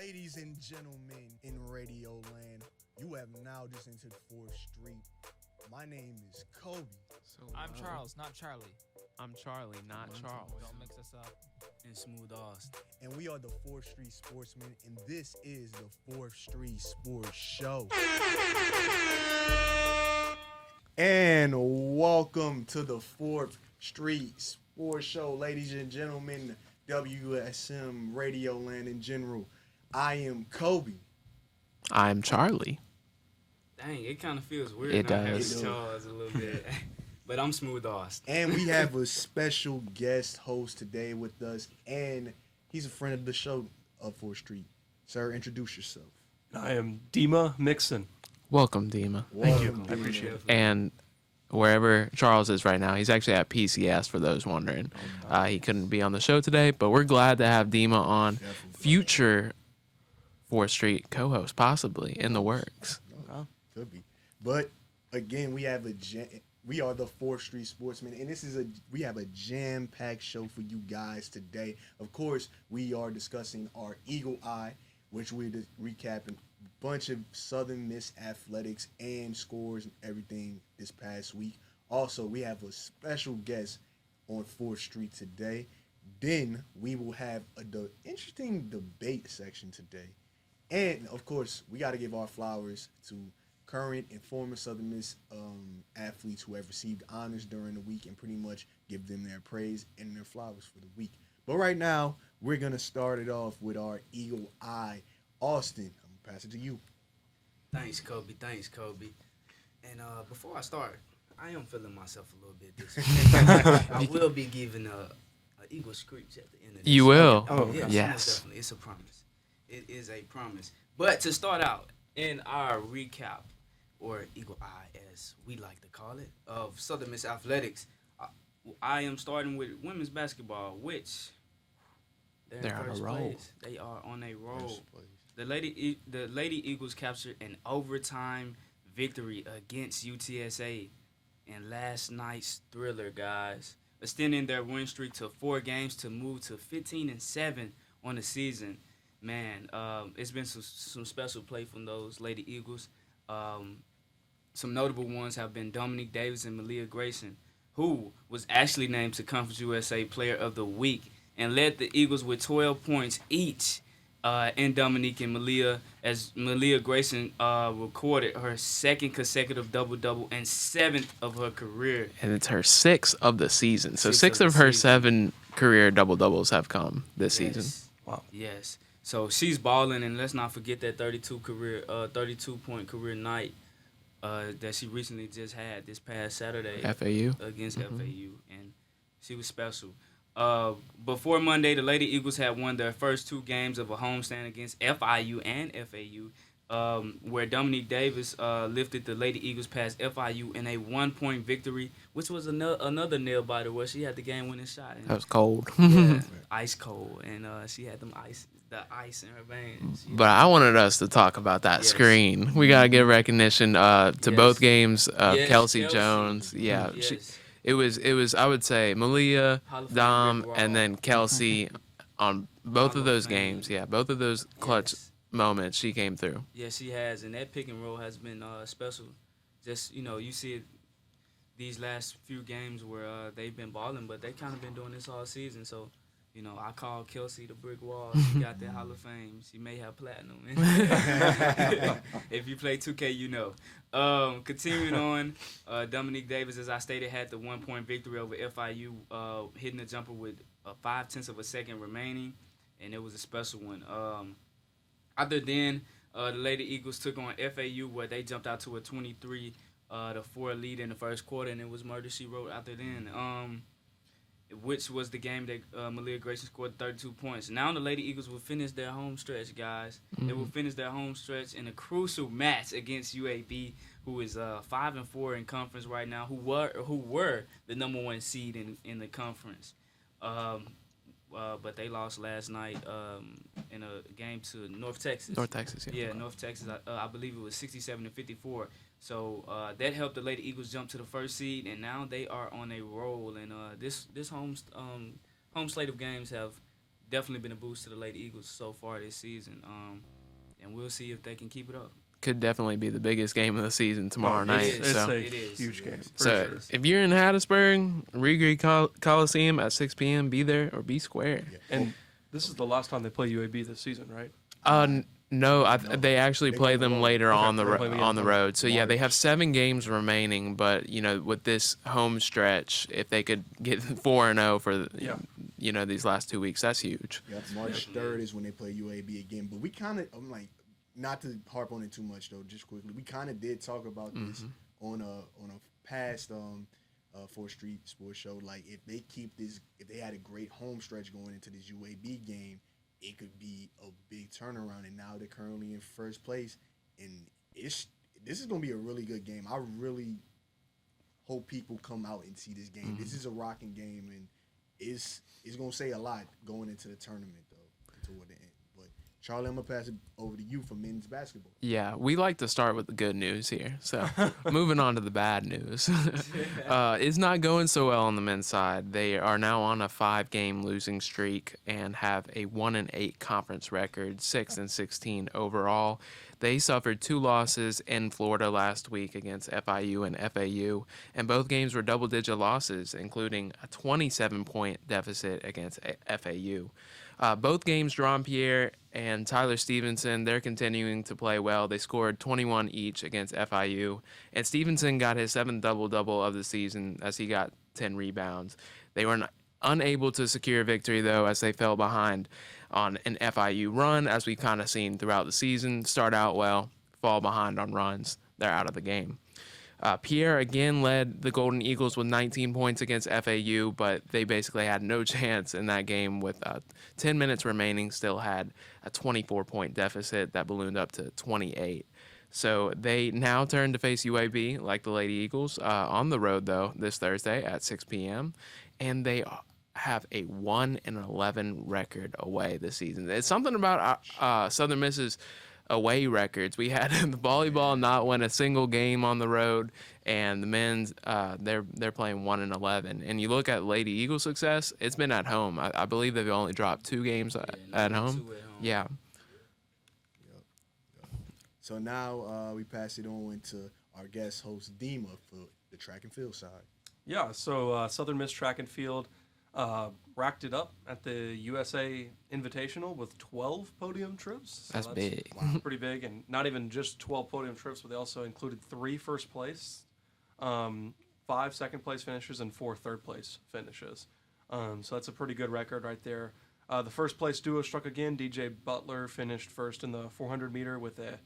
Ladies and gentlemen in Radio Land, you have now just entered 4th Street. My name is Kobe. So I'm Charles, not Charlie. I'm Charlie, not Charles. Don't mix us up. And Smooth Austin. And we are the 4th Street Sportsmen, and this is the 4th Street Sports Show. And welcome to the 4th Street Sports Show, ladies and gentlemen, WSM Radio Land in general. I am Kobe. I'm Charlie. Dang, it kind of feels weird It not does. having Charles a little bit. But I'm Smooth Austin. And we have a special guest host today with us, and he's a friend of the show of 4th Street. Sir, introduce yourself. I am Dima Mixon. Welcome, Dima. Thank you. Welcome, I appreciate it. And wherever Charles is right now, he's actually at PCS for those wondering. He couldn't be on the show today, but we're glad to have Dima on. Future 4th Street co-host, possibly, in the works. Could be. But again, we are the 4th Street Sportsmen, and we have a jam-packed show for you guys today. Of course, we are discussing our Eagle Eye, which we're recapping a bunch of Southern Miss athletics and scores and everything this past week. Also, we have a special guest on 4th Street today. Then we will have an interesting debate section today. And, of course, we got to give our flowers to current and former Southern Miss athletes who have received honors during the week and pretty much give them their praise and their flowers for the week. But right now, we're going to start it off with our Eagle Eye. Austin, I'm going to pass it to you. Thanks, Kobe. And before I start, I am feeling myself a little bit this week. I will be giving a Eagle screech at the end of this. You will? Oh, yes. Yes. Most definitely. It's a promise. It is a promise. But to start out, in our recap, or Eagle Eye, as we like to call it, of Southern Miss Athletics, I am starting with women's basketball, which They're on a roll. place. They are on a roll. The Lady Eagles captured an overtime victory against UTSA in last night's thriller, guys, extending their win streak to 4 games to move to 15-7 on the season. Man, it's been some special play from those Lady Eagles. Some notable ones have been Dominique Davis and Malia Grayson, who was actually named to Conference USA Player of the Week and led the Eagles with 12 points each. And Dominique and Malia, as Malia Grayson recorded her 2nd consecutive double-double and 7th of her career. And it's her 6th of the season. So 6 of of the her season. 7 career double-doubles have come this season. Wow. Yes. So she's balling, and let's not forget that 32-point career night that she recently just had this past Saturday FAU. against FAU, and she was special. Before Monday, the Lady Eagles had won their first 2 games of a homestand against FIU and FAU, where Dominique Davis lifted the Lady Eagles past FIU in a 1-point victory, which was another nail-biter where she had the game-winning shot. And, That was cold. yeah, ice cold, and she had the ice in her veins. But I wanted us to talk about that Yes. screen. We got to give recognition to Yes. both games. Yes, Kelsey Kelsey. Jones. Yeah. Yes. It was I would say Malia, Hall of Fame Dom, Rick and Ross. then Kelsey on both Hall of of those Fame. games. Yeah, both of those clutch Yes. moments she came through. Yeah, she has, and that pick and roll has been special. Just, you see it these last few games where they've been balling, but they kind of been doing this all season. So, I call Kelsey the brick wall. She got that Hall of Fame. She may have platinum. If you play 2K, you know. Continuing on, Dominique Davis, as I stated, had the 1-point victory over FIU, hitting the jumper with 0.5 of a second remaining, and it was a special one. Other than the Lady Eagles took on FAU, where they jumped out to a 23-4 lead in the first quarter, and it was murder she wrote after then. Which was the game that Malia Grayson scored 32 points. Now the Lady Eagles will finish their home stretch, guys. They will finish their home stretch in a crucial match against UAB, who is 5-4 in conference right now, who were the number 1 seed in the conference. But they lost last night in a game to North Texas. North Texas, yeah. Yeah, North Texas. I believe it was 67-54. So that helped the Lady Eagles jump to the 1st seed, and now they are on a roll. And this home slate of games have definitely been a boost to the Lady Eagles so far this season. And we'll see if they can keep it up. Could definitely be the biggest game of the season tomorrow it night. is. So, It's It is. a huge game. For so sure. if you're in Hattiesburg, Regree Coliseum at 6 p.m., be there or be square. Yeah. And this is the last time they play UAB this season, right? No, they actually They play go on the them road. later Okay, on the they're playing on the again. road. So yeah, they have March. 7 games remaining. But with this home stretch, if they could get 4-0 for these last 2 weeks, that's huge. Yep, March 3rd is when they play UAB again. But we kind of, I'm like, not to harp on it too much though, just quickly. We kind of did talk about this on a past 4th Street Sports show. Like if they had a great home stretch going into this UAB game, it could be a big turnaround. And now they're currently in first place, and this is gonna be a really good game. I really hope people come out and see this game. This is a rocking game, and it's gonna say a lot going into the tournament though, toward the end. But Charlie, I'm gonna pass it over to you for men's basketball. Yeah, we like to start with the good news here. So, moving on to the bad news. It's not going so well on the men's side. They are now on a 5-game losing streak and have a 1-8 conference record, 6-16 overall. They suffered 2 losses in Florida last week against FIU and FAU, and both games were double-digit losses, including a 27-point deficit against FAU. Both games, Jerome Pierre and Tyler Stevenson, they're continuing to play well. They scored 21 each against FIU, and Stevenson got his 7th double-double of the season as he got 10 rebounds. They were unable to secure victory, though, as they fell behind on an FIU run, as we've kind of seen throughout the season. Start out well, fall behind on runs. They're out of the game. Pierre again led the Golden Eagles with 19 points against FAU, but they basically had no chance in that game with 10 minutes remaining, still had a 24-point deficit that ballooned up to 28. So they now turn to face UAB, like the Lady Eagles, on the road, though, this Thursday at 6 p.m., and they have a 1-11 record away this season. It's something about Southern Miss's away records. We had the volleyball not win a single game on the road, and the men's they're playing 1-11. And you look at Lady Eagle success; it's been at home. I believe they've only dropped 2 games at home. Yeah. So now we pass it on to our guest host Dima for the track and field side. Yeah, so Southern Miss Track and Field racked it up at the USA Invitational with 12 podium trips. So That's big. Pretty big, and not even just 12 podium trips, but they also included 3 first place, 5 second place finishes, and 4 third place finishes. So that's a pretty good record right there. The first place duo struck again. DJ Butler finished first in the 400 meter with a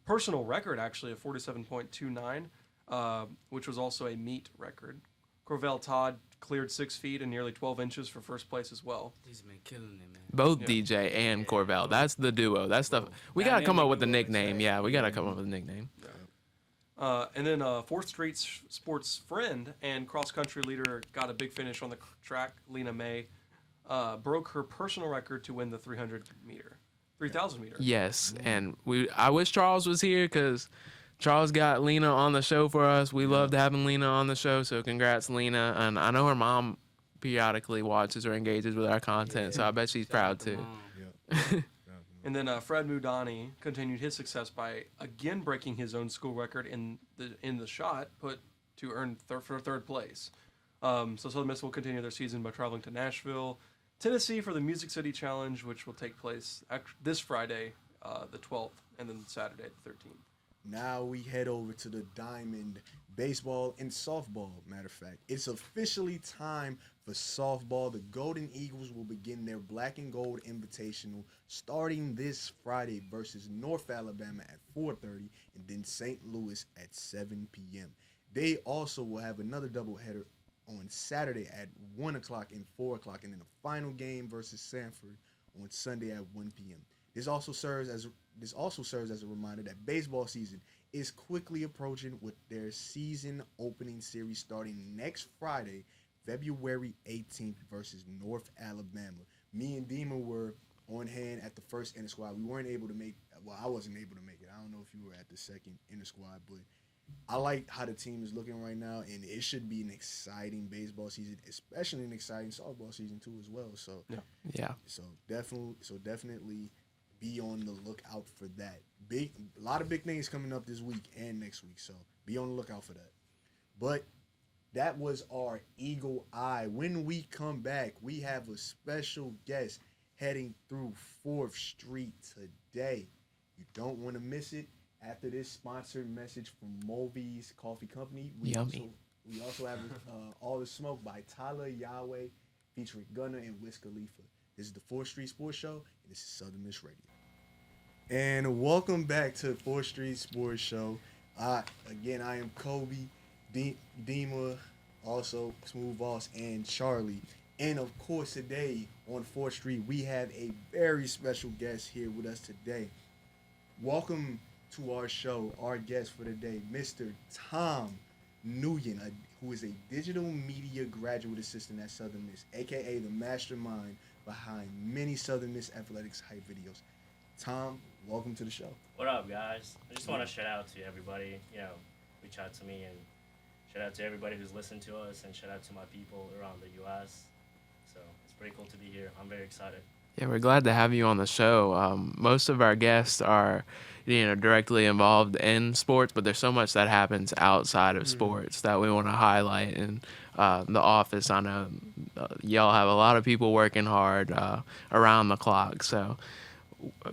personal record, actually, of 47.29, which was also a meet record. Corvell Todd cleared 6 feet and nearly 12 inches for first place as well. He's been killing it, man. Both DJ and Corvell. That's the duo. That's the. We gotta come up with a nickname. Yeah, we gotta come up with a nickname. And then 4th Street Sports friend and cross-country leader got a big finish on the track. Lena May broke her personal record to win the 3,000 meter. Yes, and I wish Charles was here because Charles got Lena on the show for us. We loved having Lena on the show, so congrats, Lena. And I know her mom periodically watches or engages with our content, so I bet she's proud too. And then Fred Mudani continued his success by again breaking his own school record in the shot put to earn for 3rd place. So Southern Miss will continue their season by traveling to Nashville, Tennessee for the Music City Challenge, which will take place this Friday, the 12th, and then Saturday, the 13th. Now we head over to the Diamond baseball and softball. Matter of fact, it's officially time for softball. The Golden Eagles will begin their Black and Gold Invitational starting this Friday versus North Alabama at 4:30 and then St. Louis at 7 p.m. They also will have another doubleheader on Saturday at 1 o'clock and 4 o'clock, and then the final game versus Sanford on Sunday at 1 p.m. This also serves as a reminder that baseball season is quickly approaching with their season opening series starting next Friday, February 18th versus North Alabama. Me and Dima were on hand at the first inter squad. We weren't able to make. Well, I wasn't able to make it. I don't know if you were at the second inter squad, but I like how the team is looking right now, and it should be an exciting baseball season, especially an exciting softball season too as well. So Yeah. definitely be on the lookout for that. A lot of big things coming up this week and next week. So be on the lookout for that. But that was our Eagle Eye. When we come back, we have a special guest heading through 4th Street today. You don't want to miss it. After this sponsored message from Movies Coffee Company, Yummy. we also have All the Smoke by Tyler Yahweh featuring Gunna and Wiz Khalifa. This is the 4th Street Sports Show, and this is Southern Miss Radio. And welcome back to 4th Street Sports Show. Again, I am Kobe, Dima, also Smooth Boss, and Charlie. And of course, today on 4th Street, we have a very special guest here with us today. Welcome to our show, our guest for today, Mr. Tom Nguyen, who is a digital media graduate assistant at Southern Miss, a.k.a. the mastermind behind many Southern Miss athletics hype videos. Tom, welcome to the show. What up, guys? I just want to shout out to everybody, reach out to me, and shout out to everybody who's listened to us, and shout out to my people around the U.S. So it's pretty cool to be here. I'm very excited. Yeah, we're glad to have you on the show. Most of our guests are, directly involved in sports, but there's so much that happens outside of sports that we want to highlight. And the office, I know y'all have a lot of people working hard around the clock. So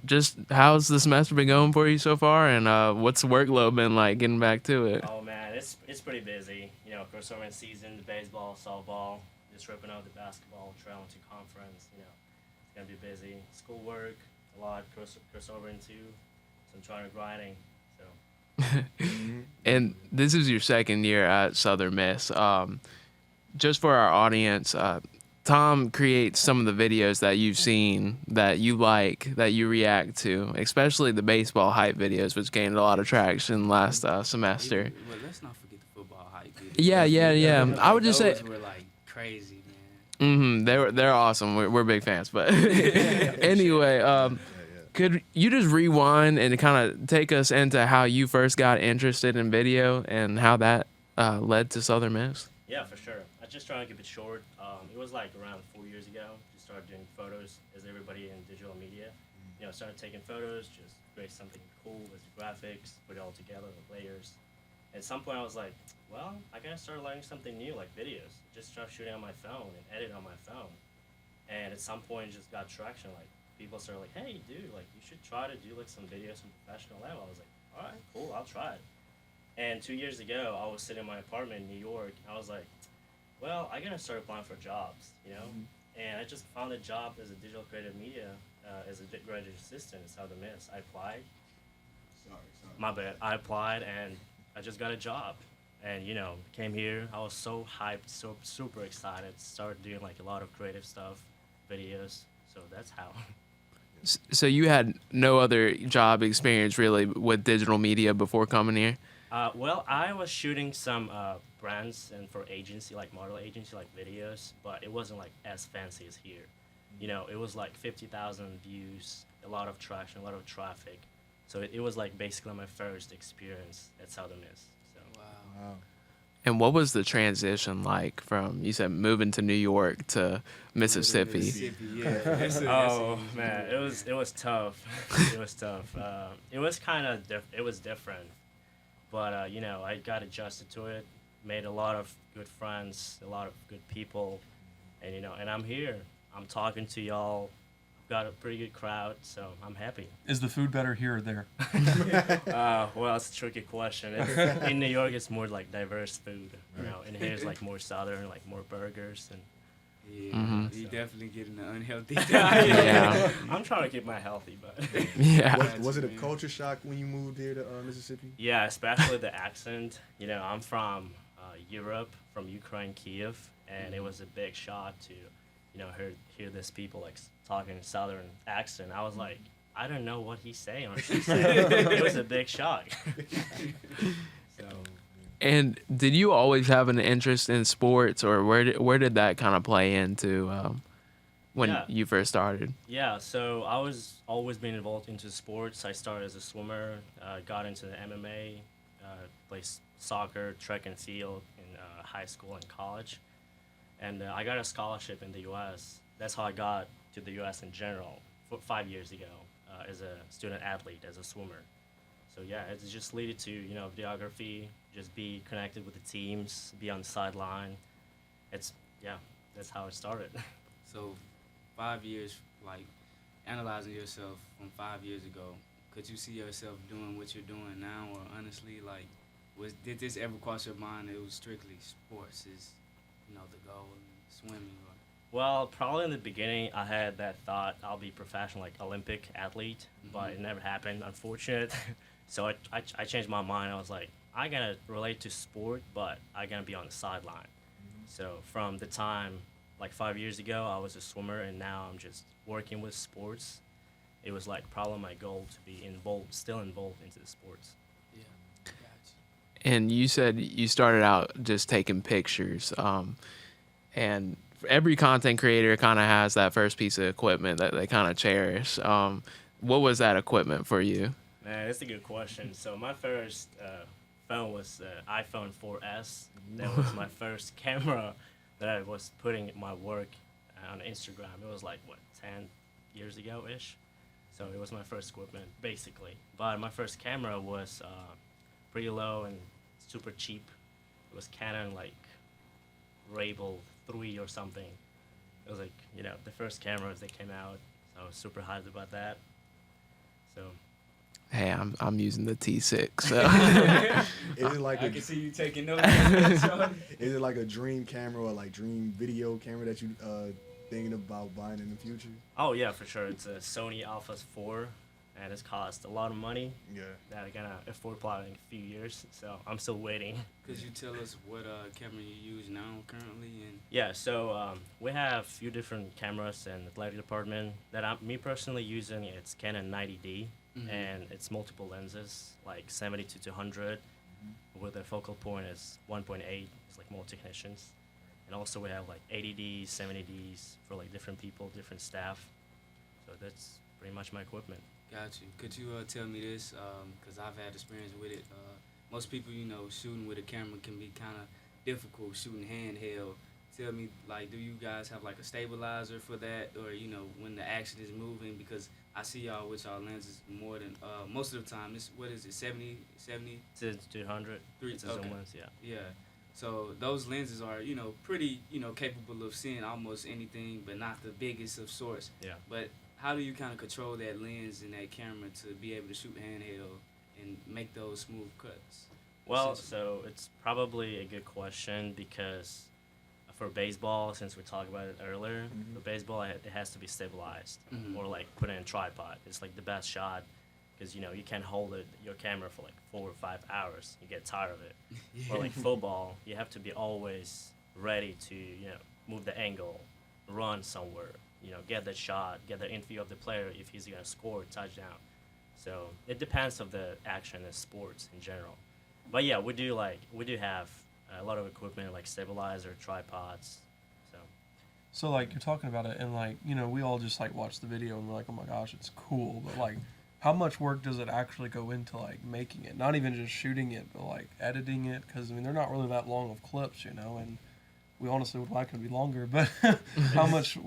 just how's the semester been going for you so far, and what's the workload been like getting back to it? Oh, man, it's pretty busy. Crossover season, the baseball, softball, just ripping out the basketball, trailing to conference, It's going to be busy. Schoolwork, a lot, crossover into some trying to grinding. So. And this is your second year at Southern Miss. Just for our audience, Tom creates some of the videos that you've seen that you like, that you react to, especially the baseball hype videos, which gained a lot of traction last semester. Well, let's not forget the football hype videos. Yeah. I would just say those were like crazy, man. they're awesome. We're big fans. But anyway, could you just rewind and kind of take us into how you first got interested in video and how that led to Southern Miss? Yeah, for sure. I just trying to keep it short. It was like around 4 years ago. Just started doing photos as everybody in digital media. Started taking photos, just create something cool with the graphics, put it all together with layers. At some point, I was like, well, I gotta start learning something new, like videos. Just start shooting on my phone and edit on my phone. And at some point, it just got traction. Like people started like, hey, dude, like you should try to do like some videos from professional level. I was like, all right, cool, I'll try it. And 2 years ago, I was sitting in my apartment in New York. And I was like, well, I gotta start applying for jobs, And I just found a job as a digital creative media, as a graduate assistant at Southern Miss. I applied. Sorry. My bad. I applied and I just got a job. And, came here. I was so hyped, so super excited. Started doing like a lot of creative stuff, videos. So that's how. So you had no other job experience really with digital media before coming here? Well, I was shooting some brands and for agency, like model agency, like videos, but it wasn't like as fancy as here. It was like 50,000 views, a lot of traction, a lot of traffic. So it was like basically my first experience at Southern Miss. So. Wow. And what was the transition like from, you said, moving to New York to Mississippi? Oh man, it was tough. It was tough. It was kind of it was different, but I got adjusted to it. Made a lot of good friends, a lot of good people, and and I'm here. I'm talking to y'all. Got a pretty good crowd, so I'm happy. Is the food better here or there? Well, it's a tricky question. In New York, it's more like diverse food, and here it's like more southern, like more burgers and. Yeah, you definitely getting an unhealthy diet. Yeah. I'm trying to keep my healthy, but. Yeah. Was it a culture shock when you moved here to Mississippi? Yeah, especially the accent. I'm from Europe, from Ukraine, Kiev, and it was a big shock to, hear these people like talking southern accent. I was like, I don't know what he's saying or she's saying. It was a big shock. So. And did you always have an interest in sports, or where did that kind of play into when you first started? Yeah, so I was always been involved into sports. I started as a swimmer, got into the MMA, play soccer, track and field in high school and college. And I got a scholarship in the U.S. That's how I got to the U.S. in general 5 years ago as a student athlete, as a swimmer. So yeah, it's just leaded to videography, just be connected with the teams, be on the sideline. That's how it started. So, 5 years, like analyzing yourself from 5 years ago, could you see yourself doing what you're doing now, or honestly, like, did this ever cross your mind that it was strictly sports is, the goal, and swimming, or? Well, probably in the beginning, I had that thought I'll be professional, like Olympic athlete, but it never happened, unfortunate. So I changed my mind. I was like, I gotta relate to sport, but I gotta be on the sideline. So from the time, like 5 years ago, I was a swimmer, and now I'm just working with sports. It was like probably my goal to be still involved into the sports. Yeah, gotcha. And you said you started out just taking pictures. And every content creator kind of has that first piece of equipment that they kind of cherish. What was that equipment for you? Man, that's a good question. So my first phone was iPhone 4S. That was my first camera that I was putting my work on Instagram. It was like, 10 years ago-ish? So it was my first equipment, basically. But my first camera was pretty low and super cheap. It was Canon, like, Rebel 3 or something. It was like, the first cameras that came out. So I was super hyped about that. So... Hey, I'm using the T6. So. Is it like I a, can see you taking notes. is it like a dream camera or like dream video camera that you thinking about buying in the future? Oh, yeah, for sure. It's a Sony Alpha 4, and it's cost a lot of money. Yeah. That I'm gonna afford probably in a few years, so I'm still waiting. Could you tell us what camera you use now currently? And Yeah, so we have a few different cameras in the athletic department that me personally using. It's Canon 90D, and it's multiple lenses, like 70 to 200, with the focal point is 1.8. It's like more technicians. And also we have like 80Ds, 70Ds for like different people, different staff. So that's pretty much my equipment. got you. Could you tell me this? Because I've had experience with it. Most people, shooting with a camera can be kind of difficult, shooting handheld. Tell me, like, do you guys have like a stabilizer for that, or when the action is moving? Because I see y'all with y'all lenses more than most of the time. It's what is it, 70? To 200. It's a zoom Okay. lens, yeah. Yeah. So those lenses are, pretty, capable of seeing almost anything, but not the biggest of sorts. Yeah. But how do you kind of control that lens and that camera to be able to shoot handheld and make those smooth cuts? Well, so it's probably a good question because for baseball, since we talked about it earlier, for baseball it has to be stabilized or like put in a tripod. It's like the best shot because you can't hold your camera for like 4 or 5 hours. You get tired of it. Or like football, you have to be always ready to move the angle, run somewhere, get that shot, get the infield of the player if he's gonna score a touchdown. So it depends of the action in sports in general. But yeah, we do have a lot of equipment like stabilizer, tripods. So like you're talking about it, and like we all just like watch the video and we're like, oh my gosh, it's cool. But like, how much work does it actually go into like making it? Not even just shooting it, but like editing it, because they're not really that long of clips, and we honestly would like it to be longer. But how much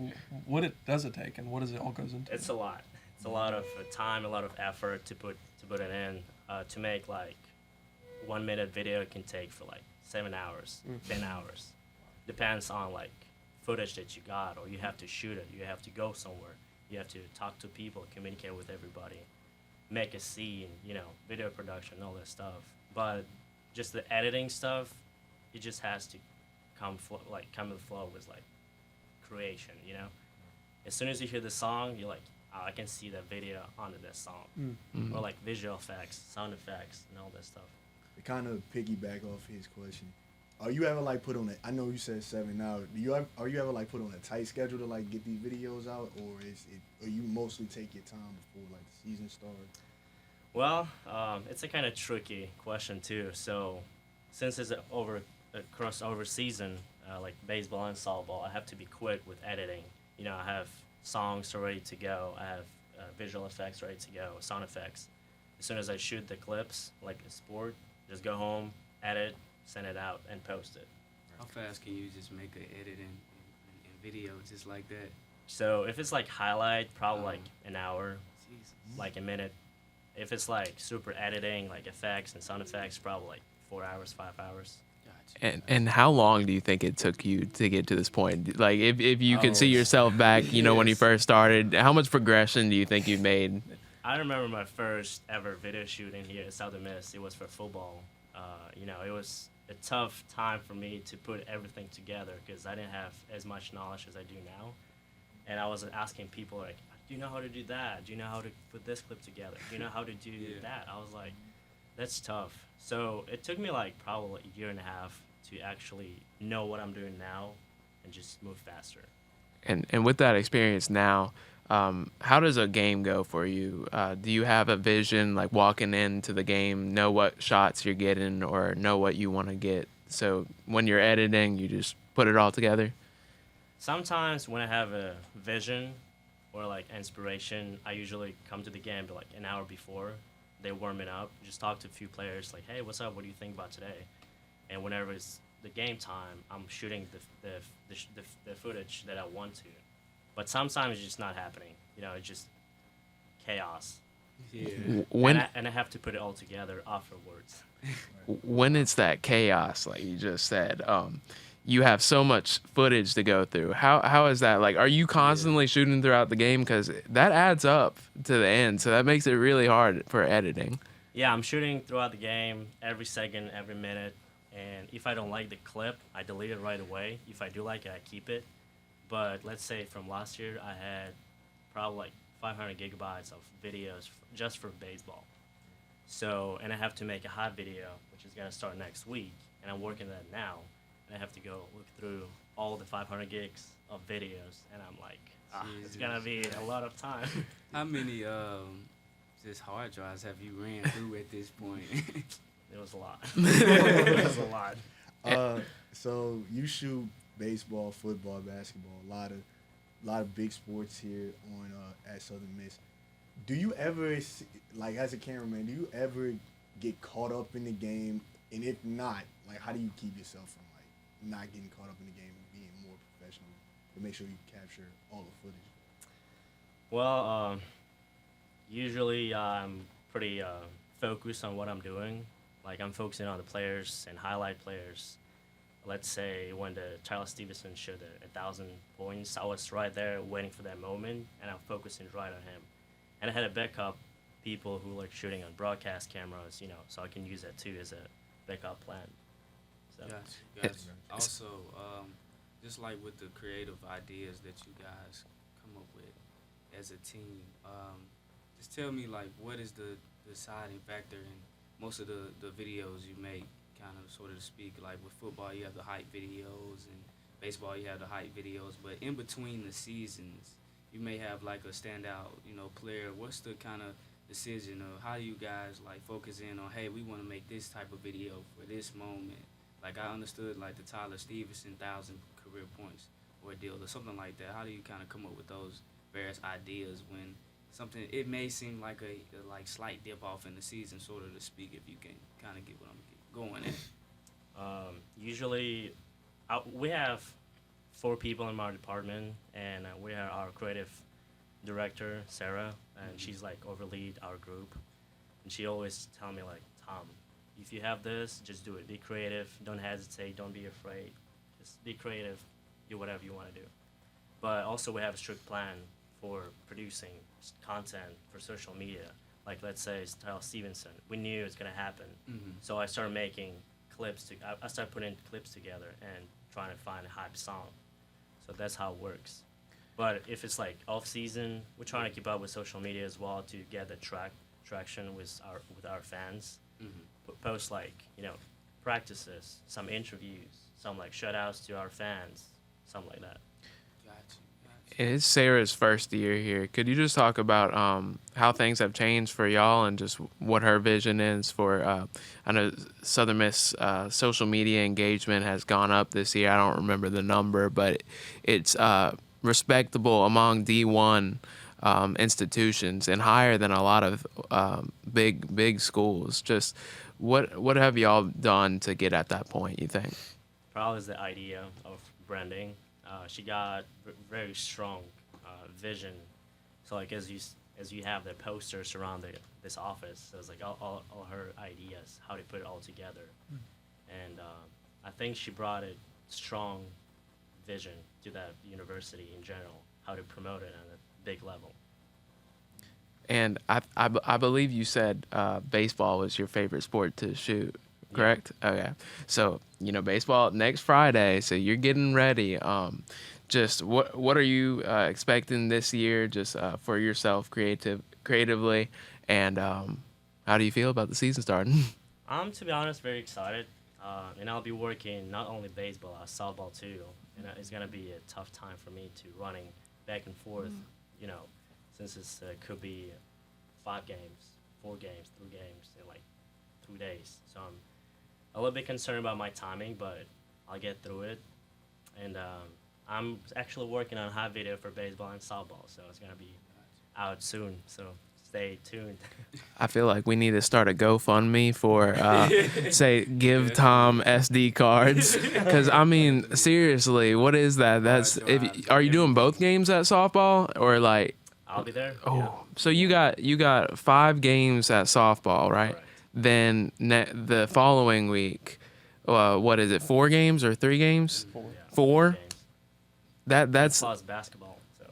does it take, and what does it all goes into? It's a lot. It's a lot of time, a lot of effort to put it in. To make like 1 minute video can take for like 7 hours, 10 hours. Depends on like footage that you got, or you have to shoot it. You have to go somewhere. You have to talk to people, communicate with everybody, make a scene, video production, all that stuff. But just the editing stuff, it just has to come in the flow with like creation. As soon as you hear the song, you're like, oh, I can see that video under that song, or like visual effects, sound effects, and all that stuff. To kind of piggyback off his question, are you ever like put on I know you said 7 now. Are you ever like put on a tight schedule to like get these videos out, or you mostly take your time before like the season starts? Well, it's a kind of tricky question too. So, since it's a crossover season, like baseball and softball, I have to be quick with editing. I have songs ready to go. I have visual effects ready to go, sound effects. As soon as I shoot the clips, like the sport, Just go home, edit, send it out, and post it. How fast can you just make an edit in video just like that? So if it's like highlight, probably like an hour, Jesus. like a minute. If it's like super editing, like effects and sound effects, probably like 4 hours, 5 hours. Gotcha. And how long do you think it took you to get to this point? Like, if you could see yourself back, you know, when you Yes. first started, how much progression do you think you've made? I remember my first ever video shooting here at Southern Miss. It was for football. It was a tough time for me to put everything together because I didn't have as much knowledge as I do now. And I was asking people like, do you know how to do that? Do you know how to put this clip together? Do you know how to do that? I was like, that's tough. So it took me like probably a year and a half to actually know what I'm doing now and just move faster. And with that experience now, how does a game go for you? Do you have a vision, like walking into the game, know what shots you're getting or know what you want to get? So when you're editing, you just put it all together? Sometimes when I have a vision or like inspiration, I usually come to the game like an hour before. They warm it up, just talk to a few players like, hey, what's up? What do you think about today? And whenever it's the game time, I'm shooting the footage that I want to. But sometimes it's just not happening. It's just chaos. Yeah. When And I have to put it all together afterwards. when it's that chaos, like you just said, you have so much footage to go through. How is that? Like, are you constantly shooting throughout the game? Because that adds up to the end. So that makes it really hard for editing. Yeah, I'm shooting throughout the game, every second, every minute. And if I don't like the clip, I delete it right away. If I do like it, I keep it. But let's say from last year, I had probably like 500 gigabytes of videos just for baseball. So, and I have to make a hot video, which is going to start next week. And I'm working on that now. And I have to go look through all the 500 gigs of videos. And I'm like, it's going to be a lot of time. How many just hard drives have you ran through at this point? It was a lot. It was a lot. So you shoot baseball, football, basketball, a lot of big sports here on at Southern Miss. Do you ever, like as a cameraman, do you ever get caught up in the game? And if not, like how do you keep yourself from like not getting caught up in the game and being more professional to make sure you capture all the footage? Well, usually I'm pretty focused on what I'm doing. Like I'm focusing on the players and highlight players. Let's say when the Tyler Stevenson showed 1,000 points, I was right there waiting for that moment, and I'm focusing right on him. And I had a backup people who like shooting on broadcast cameras, so I can use that too as a backup plan. So. Gotcha. Also, just like with the creative ideas that you guys come up with as a team, just tell me like what is the deciding factor in most of the videos you make, kind of sort of to speak. Like with football, you have the hype videos, and baseball, you have the hype videos. But in between the seasons, you may have like a standout, player. What's the kind of decision of how you guys like focus in on, hey, we want to make this type of video for this moment? Like I understood like the Tyler Stevenson 1,000 career points ordeal or something like that. How do you kind of come up with those various ideas when something, it may seem like a like slight dip off in the season, sort of to speak, if you can kind of get what I'm going at. Usually, we have 4 people in our department, and we have our creative director, Sarah, and she's like overlead our group. And she always tell me like, Tom, if you have this, just do it. Be creative. Don't hesitate. Don't be afraid. Just be creative. Do whatever you want to do. But also we have a strict plan for producing content for social media. Like let's say it's Tyler Stevenson. We knew it was gonna happen, so I started making clips. I started putting clips together and trying to find a hype song. So that's how it works. But if it's like off season, we're trying to keep up with social media as well to get the traction with our fans. Post like practices, some interviews, some like shout outs to our fans, something like that. It's Sarah's first year here. Could you just talk about how things have changed for y'all and just what her vision is for, I know Southern Miss social media engagement has gone up this year. I don't remember the number, but it's respectable among D1 institutions and higher than a lot of big schools. Just what have y'all done to get at that point, you think? Probably is the idea of branding. She got very strong vision. So like as you have the posters around this office, so it's like all her ideas, how to put it all together, and I think she brought a strong vision to that university in general, how to promote it on a big level. And I believe you said baseball was your favorite sport to shoot, correct? Yeah. Okay. So, baseball next Friday, so you're getting ready. Just what are you expecting this year just for yourself creatively, and how do you feel about the season starting? I'm, to be honest, very excited. And I'll be working not only baseball, softball too. And it's going to be a tough time for me to running back and forth, since it's could be 5 games, 4 games, 3 games in like 2 days. So I'm a little bit concerned about my timing, but I'll get through it. And I'm actually working on a hot video for baseball and softball, so it's going to be out soon. So stay tuned. I feel like we need to start a GoFundMe for, say, give Tom SD cards. Because, I mean, seriously, what is that? Are you doing both games at softball? Or, like... I'll be there. Oh, yeah. So you got 5 games at softball, right? Correct. Then the following week, what is it, 4 games or 3 games? 4. Yeah, 4? games. That's... Plus basketball, so.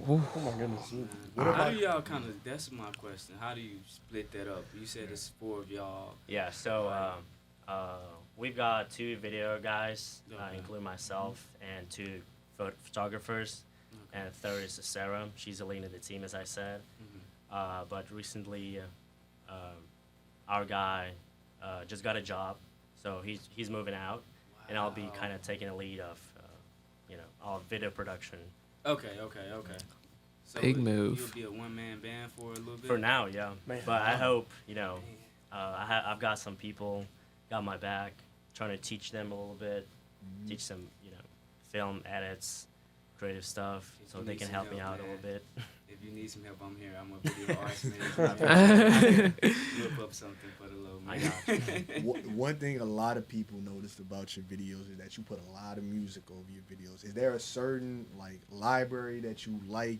Oh my goodness. How do y'all kind of? That's my question. How do you split that up? You said it's 4 of y'all. Yeah, so we've got 2 video guys, Okay. including myself, and 2 photographers, and third is Sarah. She's the lead of the team, as I said. But recently, our guy just got a job, so he's moving out, and I'll be kind of taking the lead of, all video production. Okay. So Big move. You'll be a one-man band for a little bit. For now, yeah. Man. But I hope, I've got some people got my back, trying to teach them a little bit, teach them, film edits, creative stuff, If so you they need can some help me help, out a little man. bit. If you need some help, I'm here. I'm a video artist, man. Whip up something for the low, I man. got you. One thing a lot of people noticed about your videos is that you put a lot of music over your videos. Is there a certain library that you like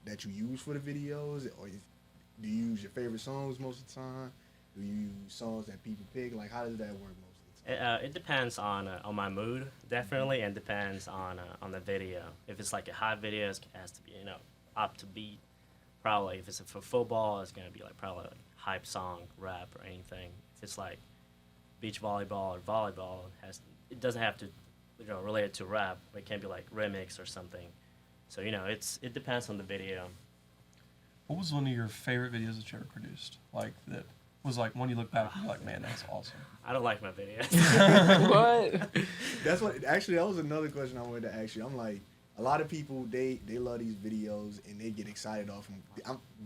that you use for the videos, or do you use your favorite songs most of the time? Do you use songs that people pick? How does that work most of the time? It depends on my mood, definitely, and depends on the video. If it's like a hot video, it has to be up to beat. Probably if it's for football, it's gonna be probably a hype song, rap, or anything. If it's like beach volleyball or volleyball, it doesn't have to relate it to rap. It can be like remix or something. So it depends on the video. What was one of your favorite videos that you ever produced? That was when you look back, you're like, man, that's awesome. I don't like my videos. What? That's what. Actually, that was another question I wanted to ask you. I'm like, a lot of people they love these videos and they get excited off them.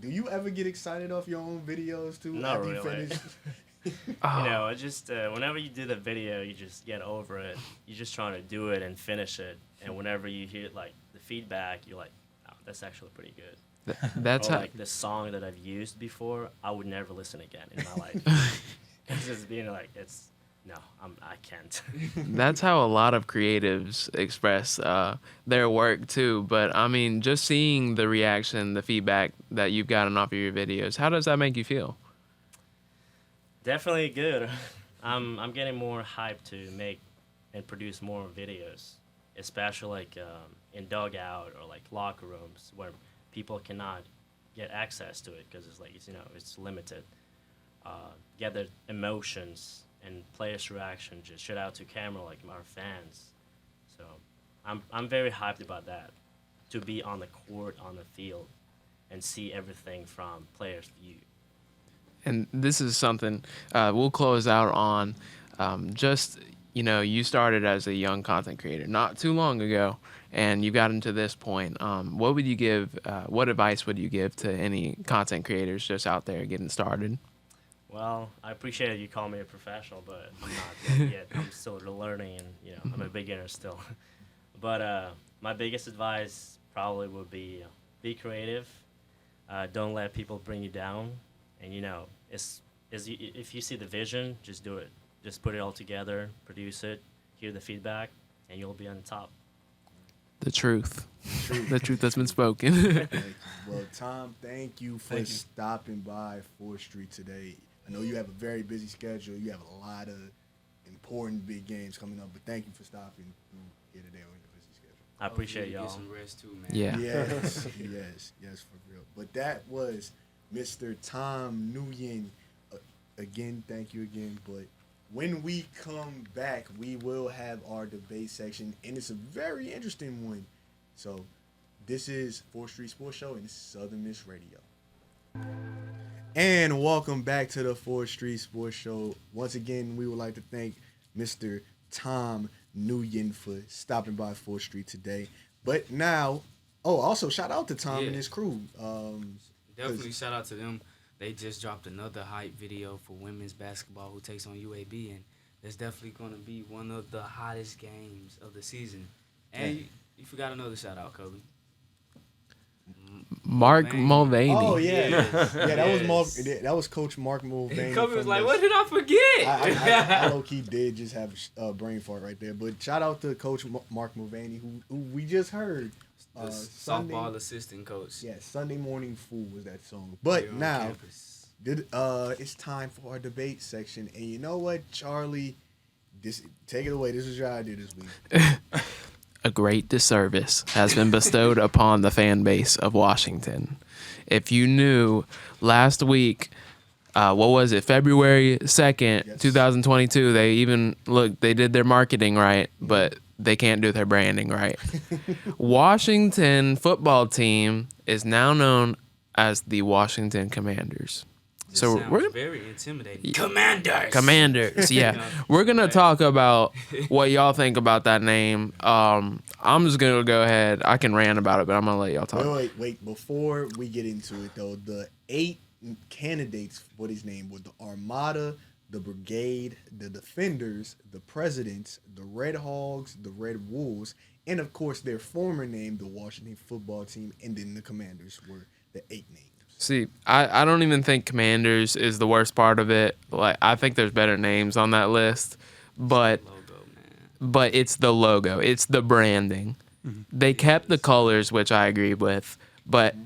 Do you ever get excited off your own videos too? Not after you really. finish? It just whenever you do the video, you just get over it. You're just trying to do it and finish it. And whenever you hear the feedback, you're like, oh, that's actually pretty good. That's Or how. the song that I've used before, I would never listen again in my life. Because it's being I can't. That's how a lot of creatives express their work too. But I mean, just seeing the reaction, the feedback that you've gotten off of your videos, how does that make you feel? Definitely good. I'm getting more hyped to make and produce more videos, especially in dugout or locker rooms where people cannot get access to it because it's limited. Get their emotions and players' reaction just shut out to camera our fans. So I'm very hyped about that, to be on the court, on the field, and see everything from players' view. And this is something we'll close out on. You started as a young content creator not too long ago, and you got into this point. What would you give? What advice would you give to any content creators just out there getting started? Well, I appreciate you calling me a professional, but I'm not there yet. I'm still learning, and I'm a beginner still. But my biggest advice probably would be creative, Don't let people bring you down. And if you see the vision, just do it. Just put it all together, produce it, hear the feedback, and you'll be on the top. The truth. The truth has been spoken. Well, Tom, thank you for stopping by 4th Street today. I know you have a very busy schedule. You have a lot of important big games coming up, but thank you for stopping through here today on your busy schedule. I appreciate Hopefully you y'all. Get some rest too, man. Yeah. Yes, for real. But that was Mr. Tom Nguyen. Again, thank you again. But when we come back, we will have our debate section, and it's a very interesting one. So this is 4th Street Sports Show and Southern Miss Radio. And welcome back to the 4th Street Sports Show. Once again, we would like to thank Mr. Tom Nguyen for stopping by 4th Street today. But now, also shout out to Tom and his crew. Definitely shout out to them. They just dropped another hype video for women's basketball who takes on UAB, and it's definitely going to be one of the hottest games of the season. And you forgot another shout out, Kobe. Mark Mulvaney. Oh yeah, Yes. that was Coach Mark Mulvaney. Kobe was from like, the- "What did I forget?" I low key did just have a brain fart right there. But shout out to Coach Mark Mulvaney, who we just heard. The Sunday, softball assistant coach. yeah, Sunday Morning Fool was that song. But Here on now, campus. it's time for our debate section. And you know what, Charlie? Take it away. This was your idea this week. A great disservice has been bestowed upon the fan base of Washington. If you knew last week, what was it, February 2nd, Yes. 2022, they did their marketing right, but they can't do their branding right. Washington football team is now known as the Washington Commanders. This So sounds we're very intimidating. Commanders. Commanders, yeah. Yeah. We're gonna talk about what y'all think about that name. I'm just gonna go ahead. I can rant about it, but I'm gonna let y'all talk. Wait. Before we get into it, though, the 8 candidates for his name were the Armada, the Brigade, the Defenders, the Presidents, the Red Hogs, the Red Wolves, and of course their former name, the Washington Football Team, and then the Commanders were the 8 names. See, I don't even think Commanders is the worst part of it. Like, I think there's better names on that list, but Logo, man. but it's the logo, it's the branding. They kept the colors, which I agree with, but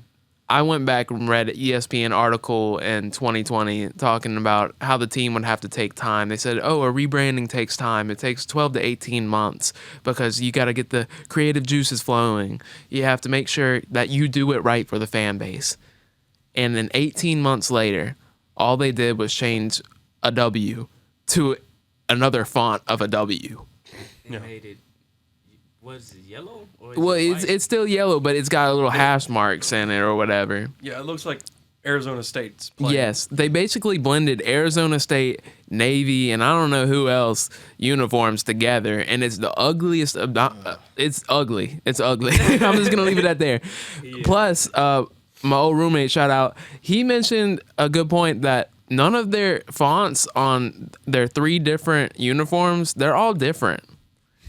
I went back and read an ESPN article in 2020 talking about how the team would have to take time. They said, a rebranding takes time. It takes 12 to 18 months because you got to get the creative juices flowing. You have to make sure that you do it right for the fan base. And then 18 months later, all they did was change a W to another font of a W. It made it. Was it yellow? Or is Well, it white? it's still yellow, but it's got a little hash marks in it or whatever. Yeah, it looks like Arizona State's playing. Yes, they basically blended Arizona State, Navy, and I don't know who else uniforms together, and it's the ugliest. It's ugly. It's ugly. I'm just gonna leave it at there. Yeah. Plus, my old roommate, shout out, he mentioned a good point that none of their fonts on their 3 different uniforms, they're all different.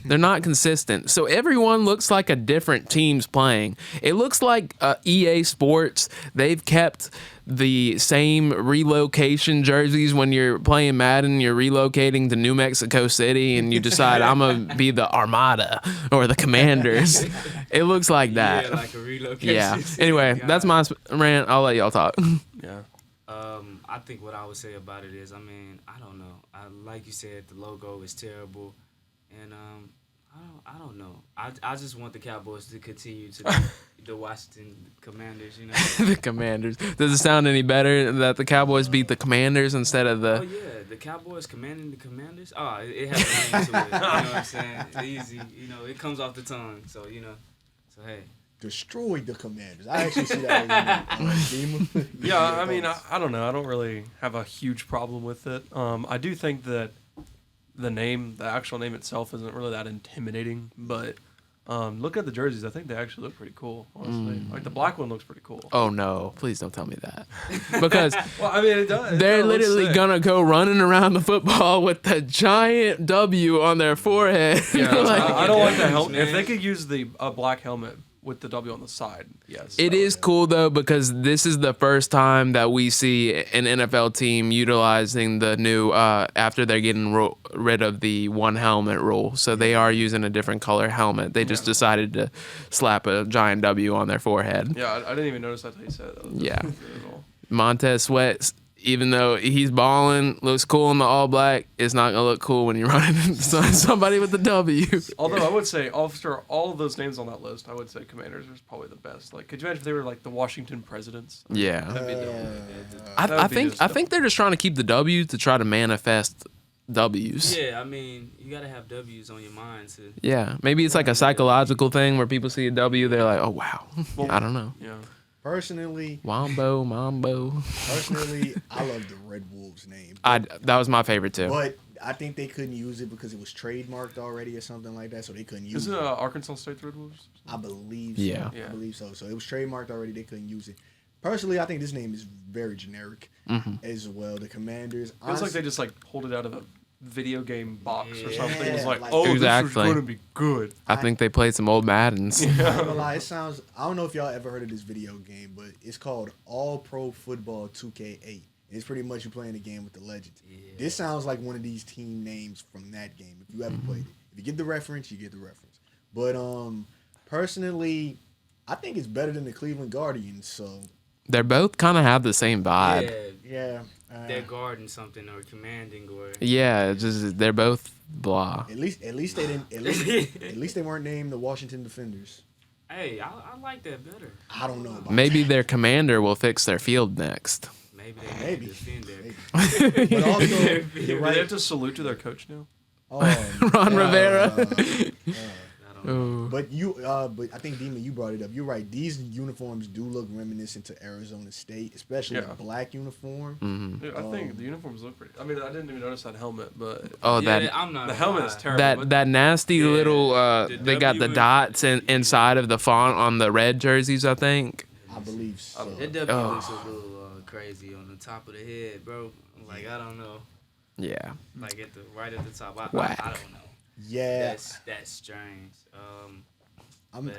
They're not consistent. So everyone looks like a different team's playing. It looks like EA Sports. They've kept the same relocation jerseys when you're playing Madden. You're relocating to New Mexico City and you decide I'm going to be the Armada or the Commanders. It looks like that. Yeah, like a relocation. Yeah. Anyway, that's my rant. I'll let y'all talk. Yeah. I think what I would say about it is, I don't know. Like you said, the logo is terrible, and I don't know. I just want the Cowboys to continue to be the Washington Commanders. You know. The Commanders. Does it sound any better that the Cowboys beat the Commanders instead of Oh the... yeah, the Cowboys commanding the Commanders. Oh, it has a name to it. You know what I'm saying? It's easy. You know, it comes off the tongue. So So hey. Destroyed the Commanders. I actually see that as Dima. Yeah, I mean, I don't know. I don't really have a huge problem with it. I do think that the actual name itself isn't really that intimidating, but look at the jerseys. I think they actually look pretty cool, honestly. Like, the black one looks pretty cool. Oh, no. Please don't tell me that. Because Well, I mean, it does. they're literally going to go running around the football with the giant W on their forehead. Yeah, Like, I don't like that helmet. man. If they could use a black helmet with the W on the side. Yes. It is cool though because this is the first time that we see an NFL team utilizing the new after they're getting rid of the one helmet rule. So they are using a different color helmet. They just decided to slap a giant W on their forehead. Yeah, I didn't even notice that till you said it. Yeah. Montez Sweat, even though he's balling, looks cool in the all black, it's not gonna look cool when you're running into somebody with the W. Although I would say, after all of those names on that list, I would say Commanders is probably the best. Like, could you imagine if they were like the Washington Presidents? Yeah. That'd be dope. I think they're just trying to keep the W to try to manifest W's. Yeah, I mean, you gotta have W's on your mind to. Yeah, maybe it's like a psychological thing where people see a W, they're like, oh wow. I don't know. Yeah. Personally, Wombo, Mambo. personally, I love the Red Wolves name. That was my favorite too. But I think they couldn't use it because it was trademarked already or something like that, so they couldn't use Isn't it. Arkansas State the Red Wolves? I believe so. Yeah. I believe so. So it was trademarked already, they couldn't use it. Personally, I think this name is very generic as well. The Commanders. Feels like they just like pulled it out of a video game box or Yeah, something. It was like, like- oh, this Exactly. was gonna be good. I think they played some old Maddens. I'm not gonna lie, it sounds. I don't know if y'all ever heard of this video game, but it's called All Pro Football 2K8. It's pretty much you playing a game with the legends. Yeah. This sounds like one of these team names from that game. If you ever played it, if you get the reference, you get the reference. But personally, I think it's better than the Cleveland Guardians. So They're both kind of have the same vibe. Yeah, yeah, they're guarding something or commanding or. Yeah, it's just they're both blah. at least they didn't. At least they weren't named the Washington Defenders. Hey, I like that better. I don't know. About Maybe that. their commander will fix their field next. Maybe they Maybe. need to defend their. But also, you're Do they right. have to salute to their coach now? Ron Rivera. I don't know. But I think Dima, you brought it up. You're right. These uniforms do look reminiscent to Arizona State, especially Yeah. the black uniform. Dude, I think the uniforms look pretty. I mean, I didn't even notice that helmet, but Oh, Yeah, that I'm not. the gonna helmet lie. is terrible. that nasty Yeah, little. the They got the W dots inside of the font on the red jerseys. I think. I believe so. That W Oh. looks a little crazy on the top of the head, bro. Like I don't know. Yeah. Like right at the top. I Whack. don't know. Yeah, That's strange. I'm But,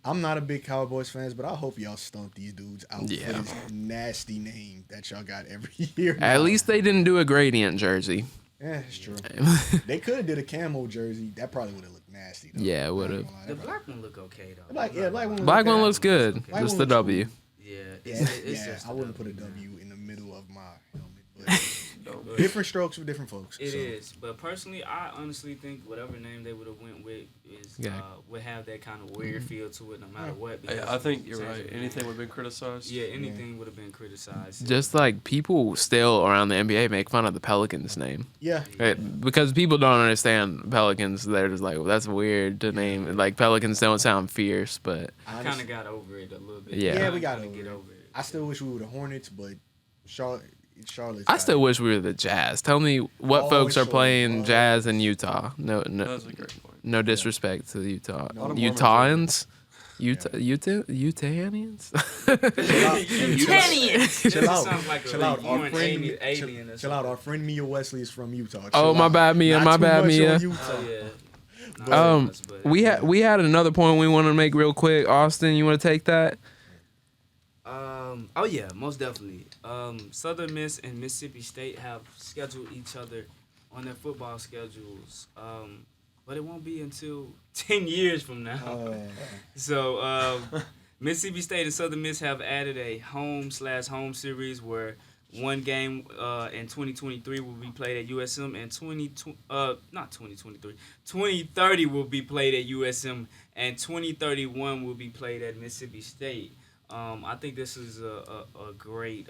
I'm not a big Cowboys fans, but I hope y'all stomp these dudes out Yeah. for this nasty name that y'all got every year. At least they didn't do a gradient jersey. Yeah, it's true. They could have did a camo jersey. That probably would have looked nasty. Though. Yeah, it would've. the black one look okay though. Black one. Black one look looks good. Black Just one the looks W. Yeah, Yeah, it's yeah. just I a wouldn't put a W. W in the middle of my helmet. But But different strokes for different folks. It so. is, but personally, I honestly think whatever name they would have went with is Yeah. Would have that kind of weird feel to it, no matter what. Yeah, because I think you're change right. of the Anything name. would have been criticized. Yeah, anything would have been criticized. Just like people still around the NBA make fun of the Pelicans name. Yeah. Because people don't understand Pelicans. They're just like, well, that's weird to name. Like, Pelicans don't sound fierce, but I kind of got over it a little bit. Yeah. Yeah, we got Kinda over get it. over it. I still wish we were the Hornets, but Charlotte. I still wish we were the Jazz. Tell me what Oh, folks are sure. playing Jazz in Utah. No, That's a great point. no disrespect to the Utah No. Utahans. Utahanians. Utahnians. Chill out. Sounds like Chill a out. Our foreign friend, alien or chill out. Our friend Mia Wesley is from Utah. Oh, Chill my out. bad, Mia. Not My too bad, much Mia. on Utah. Oh yeah. Not so much, but- We had another point we want to make real quick. Austin, you want to take that? Oh yeah, most definitely. Southern Miss and Mississippi State have scheduled each other on their football schedules. But it won't be until 10 years from now. So Mississippi State and Southern Miss have added a home/home series where one game in 2023 will be played at USM and 2030 will be played at USM and 2031 will be played at Mississippi State. I think this is a great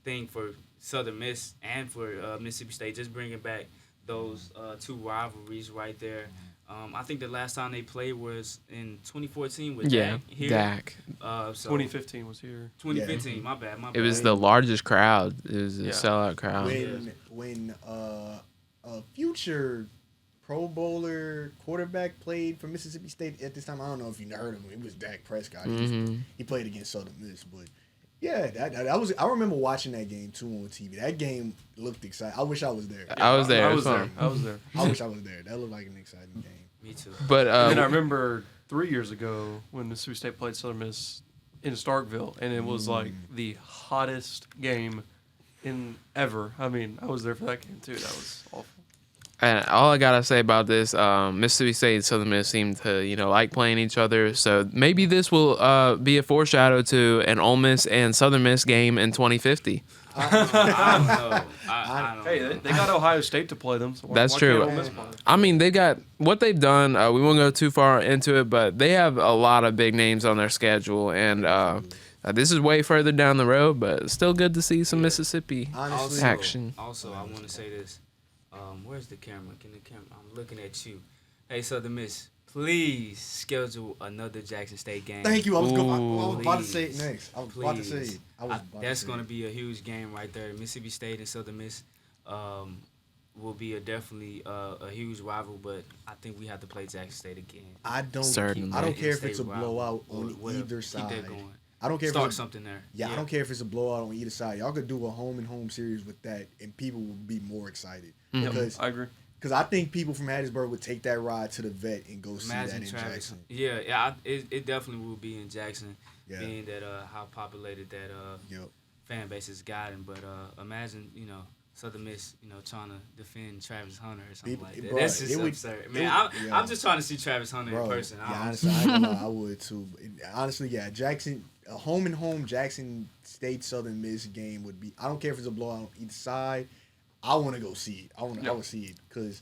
thing for Southern Miss and for Mississippi State, just bringing back those two rivalries right there. I think the last time they played was in 2014 with Dak here. Dak. So 2015 was here. 2015, my bad. It was the largest crowd. It was a Yeah. sellout crowd. When a future Pro Bowler quarterback played for Mississippi State at this time, I don't know if you heard of him. It was Dak Prescott. He played against Southern Miss, but yeah, that was. I remember watching that game too on TV. That game looked exciting. I wish I was there. I was there. I It was there. fun. I was there. I wish I was there. That looked like an exciting game. Me too. But And I remember 3 years ago when Mississippi State played Southern Miss in Starkville, and it was like the hottest game in ever. I mean, I was there for that game too. That was awful. And all I gotta say about this, Mississippi State and Southern Miss seem to, like playing each other. So maybe this will be a foreshadow to an Ole Miss and Southern Miss game in 2050. I don't know. I don't Hey, know. they got Ohio State to play them. So That's why true. Can't Ole Miss play them? I mean, they got what they've done. We won't go too far into it, but they have a lot of big names on their schedule, and this is way further down the road, but it's still good to see some Mississippi Honestly, action. Also, I want to say this. Where's the camera? I'm looking at you. Hey, Southern Miss, please schedule another Jackson State game. thank you. I was Ooh. about to say it next. I was about to say Please. it. I was about to That's say going to it. be a huge game right there. Mississippi State and Southern Miss will be definitely a huge rival, but I think we have to play Jackson State again. I don't. Certainly. I don't care if State it's a rival, blowout or on whatever. either Keep side. that going. I don't care Start if it's something there. I don't care if it's a blowout on either side. Y'all could do a home and home series with that, and people would be more excited because I agree. I think people from Hattiesburg would take that ride to the vet and go see that Imagine in Travis. Jackson. Yeah, it definitely will be in Jackson, Yeah. being that how populated that Yep. fan base has gotten. But imagine, Southern Miss, trying to defend Travis Hunter or something like that. Bruh, That's just it would- absurd. it Man, would- I'm just trying to see Travis Hunter Bro, in person. yeah, honestly, I, ain't gonna lie, I would too. Honestly, yeah, Jackson, a home and home Jackson State Southern Miss game would be. I don't care if it's a blowout on either side. I want to go see it. I would see it because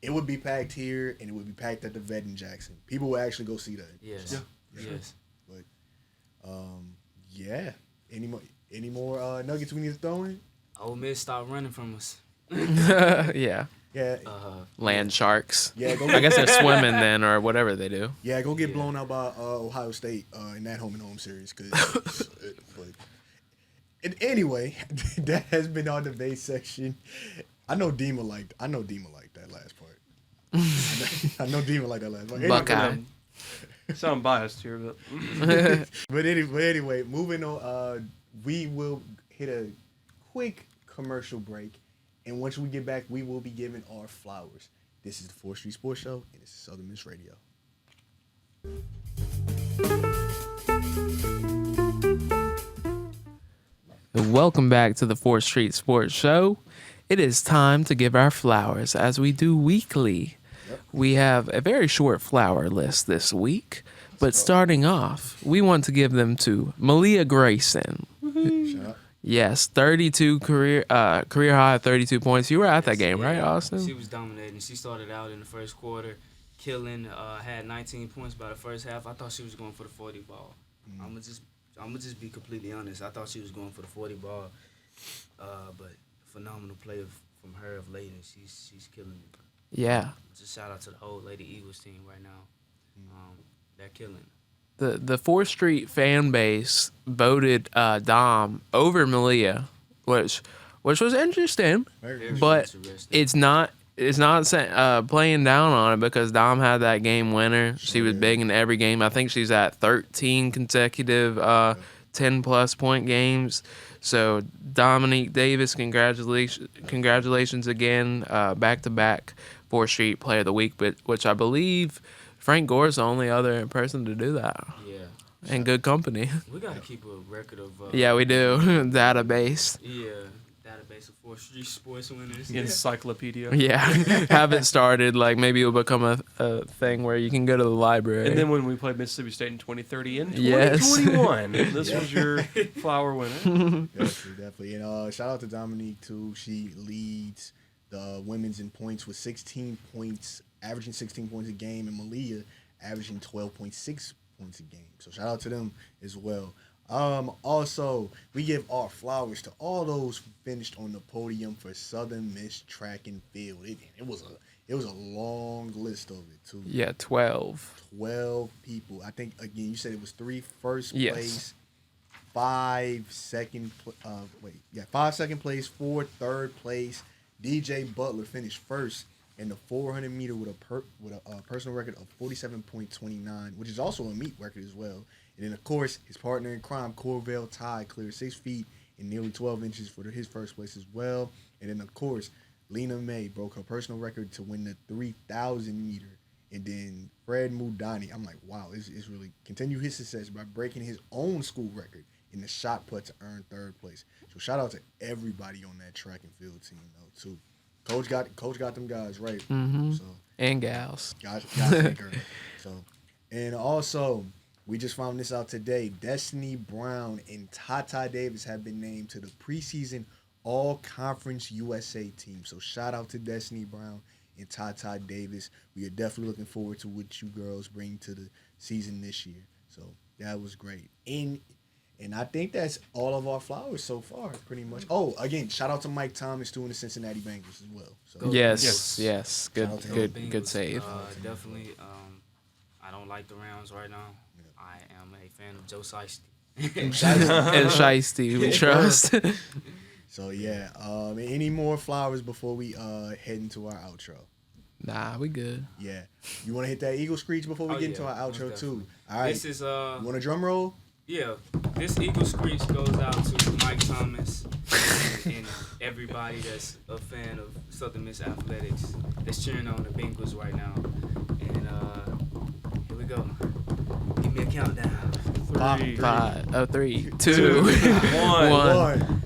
it would be packed here and it would be packed at the vet in Jackson. People would actually go see that. Yes. So, Yes. yeah. Any more nuggets we need to throw in? Ole Miss, stop running from us. Yeah, Yeah. land sharks. Yeah. Go I get, guess they're swimming then, or whatever they do. yeah. Go get blown out by Ohio State in that home and home series. And anyway, that has been our debate section. I know Dima liked that last part. I know Dima liked that last part. Buckeye. Sound biased here, but But anyway, moving on. We will hit a quick commercial break, and once we get back, we will be giving our flowers. This is the 4th Street Sports Show, and this is Southern Miss Radio. Welcome back to the 4th Street Sports Show. It is time to give our flowers as we do weekly. Yep. We have a very short flower list this week, but starting off, we want to give them to Malia Grayson. Shout out. Yes, 32 career high of 32 points. You were at that game, right, She Austin? was dominating. She started out in the first quarter, killing. Had 19 points by the first half. I thought she was going for the 40 ball. I'm gonna just be completely honest. I thought she was going for the 40 ball, but phenomenal play from her of late, and she's killing it. Yeah. Just shout out to the whole Lady Eagles team right now. They're killing it. The 4th Street fan base voted Dom over Malia, which was interesting, Very but interesting. it's not playing down on it because Dom had that game winner. She was big in every game. I think she's at 13 consecutive 10-plus point games. So Dominique Davis, congratulations again, back-to-back 4th Street Player of the Week, which I believe Frank Gore's the only other person to do that. Yeah, In good company. we got to keep a record of. Yeah, we do. Database. Yeah, database of 4th Street sports winners. encyclopedia. Yeah. Have it started. Like, maybe it'll become a thing where you can go to the library. And then when we played Mississippi State in 2030 and Yes. 2021, this was your flower winner. Definitely. And shout out to Dominique too. She leads the women's in points with 16 points, averaging 16 points a game, and Malia averaging 12.6 points a game. So shout out to them as well. Also, we give our flowers to all those who finished on the podium for Southern Miss track and field. It was a long list of it too. Yeah, 12. 12 people. I think again you said it was 3 first Yes. place, 5 second 5 second place, 4 third place. DJ Butler finished first in the 400 meter with a personal record of 47.29, which is also a meet record as well. And then of course his partner in crime, Corvell Ty, cleared 6 feet and nearly 12 inches for his first place as well. And then of course Lena May broke her personal record to win the 3,000 meter And then Fred Mudani, I'm like, wow, it's really continue his success by breaking his own school record in the shot put to earn third place. So shout out to everybody on that track and field team though too. Coach got them guys right. Mm-hmm. So And gals. got them girls. So and also we just found this out today. Destiny Brown and Tata Davis have been named to the preseason All-Conference USA team. So shout out to Destiny Brown and Tata Davis. We are definitely looking forward to what you girls bring to the season this year. So that was great. And I think that's all of our flowers so far, pretty much. Oh, again, shout out to Mike Thomas too and the Cincinnati Bengals as well. So Go Yes. Good Shout out to good save. Definitely. I don't like the Rams right now. I am a fan of Joe Shiesty. And Shiesty, we trust. So yeah, any more flowers before we head into our outro? Nah, we good. Yeah, you want to hit that eagle screech before we get into our most outro too? definitely. All right, This is you want a drum roll? Yeah, this Eagle Screech goes out to Mike Thomas and everybody that's a fan of Southern Miss Athletics that's cheering on the Bengals right now. And here we go. Give me a countdown. 5, 3, 2, 1.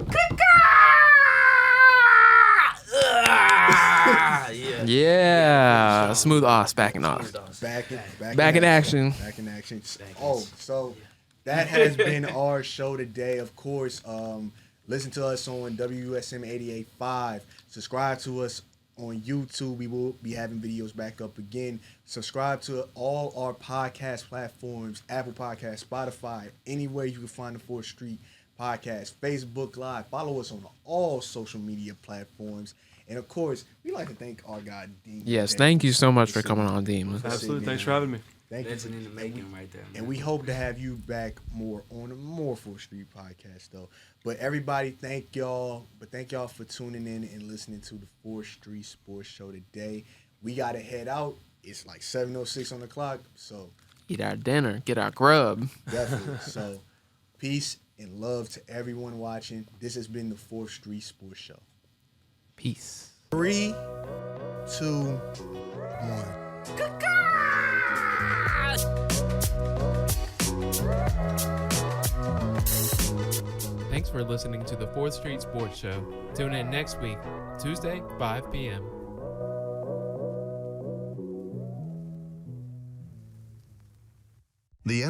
Yeah. Yeah, smooth Oz backing off. Back in action. Back in action. Oh, so that has been our show today. Of course, listen to us on WSM 88.5. Subscribe to us on YouTube. We will be having videos back up again. Subscribe to all our podcast platforms, Apple Podcasts, Spotify, anywhere you can find the 4th Street Podcast, Facebook Live. Follow us on all social media platforms. And of course, we like to thank our guy, Dima. Yes, thank you so much for coming on, Dima. Absolutely. Thanks for having me. Thank you. Legend in the making right there, man. And we hope to have you back more on a more 4th Street Podcast, though. But everybody, thank y'all. But thank y'all for tuning in and listening to the 4th Street Sports Show today. We got to head out. It's like 7:06 on the clock, so Eat our dinner, get our grub. definitely. So peace and love to everyone watching. This has been the 4th Street Sports Show. Peace. 3, 2, 1. Thanks for listening to the 4th Street Sports Show. Tune in next week, Tuesday, 5 p.m.